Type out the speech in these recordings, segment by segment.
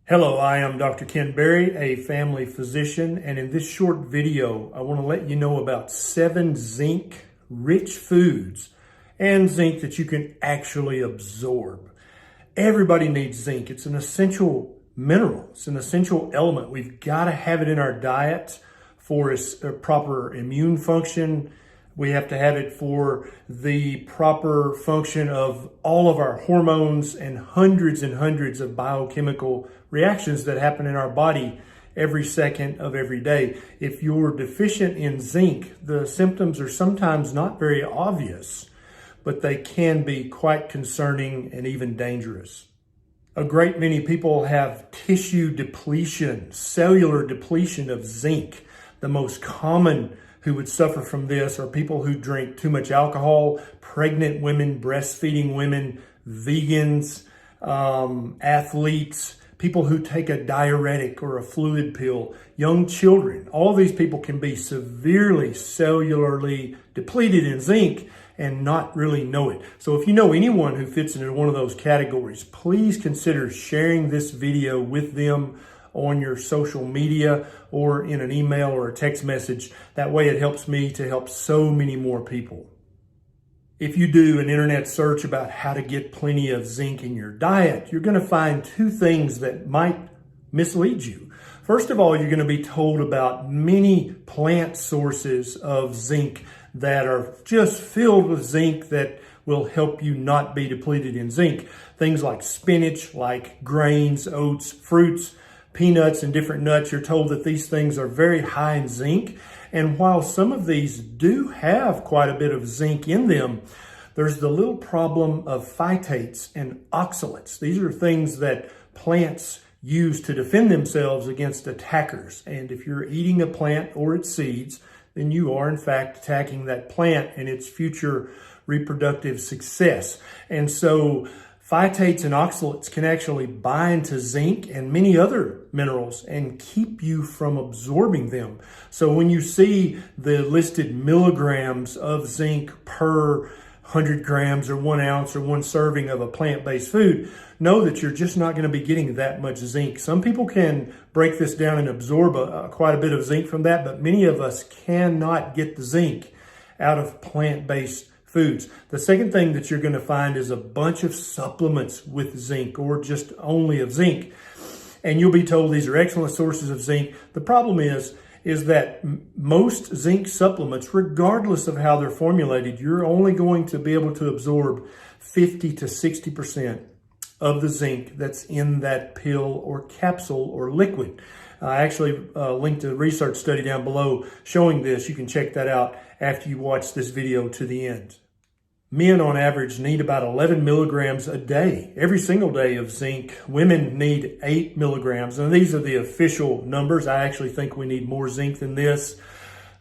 Hello, I am Dr.Berry, a family physician, and in this short video, I want to let you know about 7 zinc-rich foods and zinc that you can actually absorb. Everybody needs zinc. It's an essential mineral. It's an essential element. We've got to have it in our diet for its proper immune function. We have to have it for the proper function of all of our hormones and hundreds of biochemical reactions that happen in our body every second of every day. If you're deficient in zinc, the symptoms are sometimes not very obvious, but they can be quite concerning and even dangerous. A great many people have tissue depletion, cellular depletion of zinc. The most common who would suffer from this are people who drink too much alcohol, pregnant women, breastfeeding women, vegans, athletes, people who take a diuretic or a fluid pill, young children. All of these people can be severely cellularly depleted in zinc and not really know it. So if you know anyone who fits into one of those categories, please consider sharing this video with them on your social media or in an email or a text message. That way it helps me to help so many more people. If you do an internet search about how to get plenty of zinc in your diet, you're going to find 2 things that might mislead you. First of all, you're going to be told about many plant sources of zinc that are just filled with zinc that will help you not be depleted in zinc. Things like spinach, like grains, oats, fruits, peanuts, and different nuts. You're told that these things are very high in zinc. And while some of these do have quite a bit of zinc in them, there's the little problem of phytates and oxalates. These are things that plants use to defend themselves against attackers. And if you're eating a plant or its seeds, then you are in fact attacking that plant and its future reproductive success. And so phytates and oxalates can actually bind to zinc and many other minerals and keep you from absorbing them. So when you see the listed milligrams of zinc per 100 grams or 1 ounce or 1 serving of a plant-based food, know that you're just not going to be getting that much zinc. Some people can break this down and absorb quite a bit of zinc from that, but many of us cannot get the zinc out of plant-based foods. The second thing that you're going to find is a bunch of supplements with zinc or just only of zinc. And you'll be told these are excellent sources of zinc. The problem is that most zinc supplements, regardless of how they're formulated, you're only going to be able to absorb 50 to 60% of the zinc that's in that pill or capsule or liquid. I actually linked a research study down below showing this. You can check that out after you watch this video to the end. Men on average need about 11 milligrams a day, every single day of zinc. Women need 8 milligrams. And these are the official numbers. I actually think we need more zinc than this.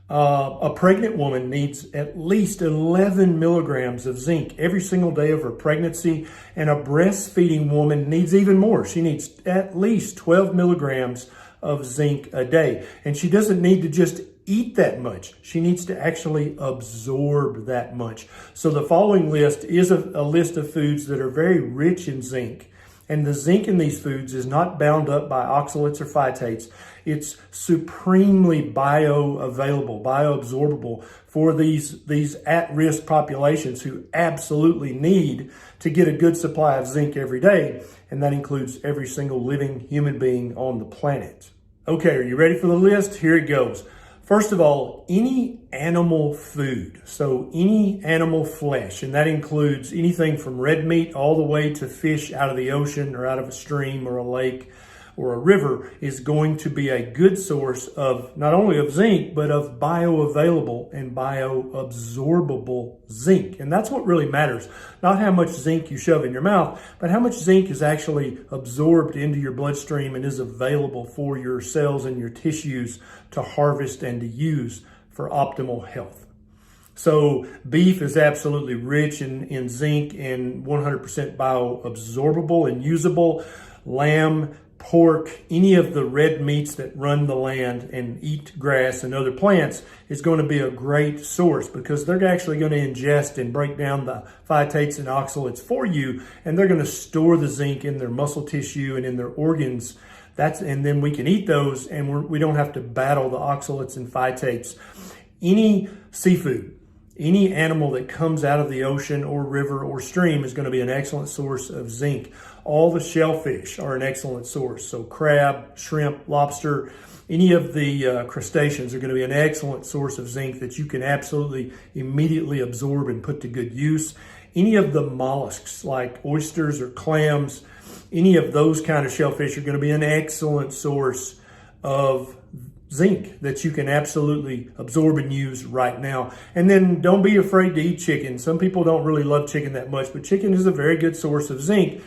A pregnant woman needs at least 11 milligrams of zinc every single day of her pregnancy. And a breastfeeding woman needs even more. She needs at least 12 milligrams of zinc a day. And she doesn't need to just eat that much. She needs to actually absorb that much. So the following list is a list of foods that are very rich in zinc. And the zinc in these foods is not bound up by oxalates or phytates. It's supremely bioavailable, bioabsorbable for these at-risk populations who absolutely need to get a good supply of zinc every day. And that includes every single living human being on the planet. Okay, are you ready for the list? Here it goes. First of all, any animal food, so any animal flesh, and that includes anything from red meat all the way to fish out of the ocean or out of a stream or a lake or a river, is going to be a good source of not only of zinc, but of bioavailable and bioabsorbable zinc. And that's what really matters. Not how much zinc you shove in your mouth, but how much zinc is actually absorbed into your bloodstream and is available for your cells and your tissues to harvest and to use for optimal health. So beef is absolutely rich in zinc and 100% bioabsorbable and usable. Lamb, pork, any of the red meats that run the land and eat grass and other plants is going to be a great source, because they're actually going to ingest and break down the phytates and oxalates for you, and they're going to store the zinc in their muscle tissue and in their organs. And then we can eat those, and we don't have to battle the oxalates and phytates. Any seafood, any animal that comes out of the ocean or river or stream is going to be an excellent source of zinc. All the shellfish are an excellent source. So crab, shrimp, lobster, any of the crustaceans are going to be an excellent source of zinc that you can absolutely immediately absorb and put to good use. Any of the mollusks like oysters or clams, any of those kind of shellfish are going to be an excellent source of zinc that you can absolutely absorb and use right now. And then don't be afraid to eat chicken. Some people don't really love chicken that much, but chicken is a very good source of zinc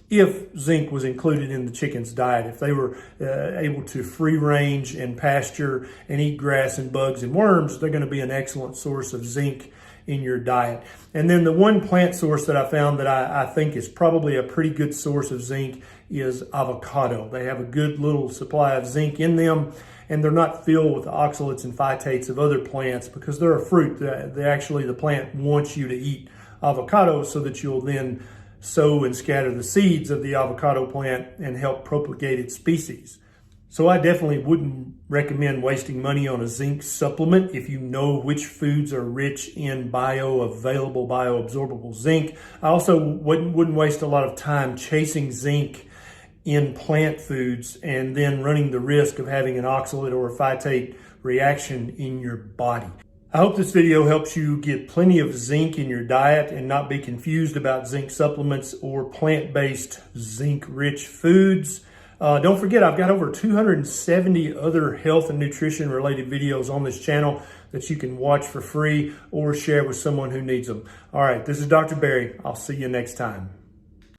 if zinc was included in the chicken's diet. If they were able to free range and pasture and eat grass and bugs and worms, they're going to be an excellent source of zinc in your diet. And then the one plant source that I found that I think is probably a pretty good source of zinc is avocado. They have a good little supply of zinc in them, and they're not filled with the oxalates and phytates of other plants because they're a fruit. The plant wants you to eat avocado so that you'll then sow and scatter the seeds of the avocado plant and help propagate its species. So I definitely wouldn't recommend wasting money on a zinc supplement if you know which foods are rich in bioavailable, bioabsorbable zinc. I also wouldn't waste a lot of time chasing zinc in plant foods and then running the risk of having an oxalate or a phytate reaction in your body. I hope this video helps you get plenty of zinc in your diet and not be confused about zinc supplements or plant-based zinc-rich foods. Don't forget, I've got over 270 other health and nutrition related videos on this channel that you can watch for free or share with someone who needs them. All right, this is Dr. Berry. I'll see you next time.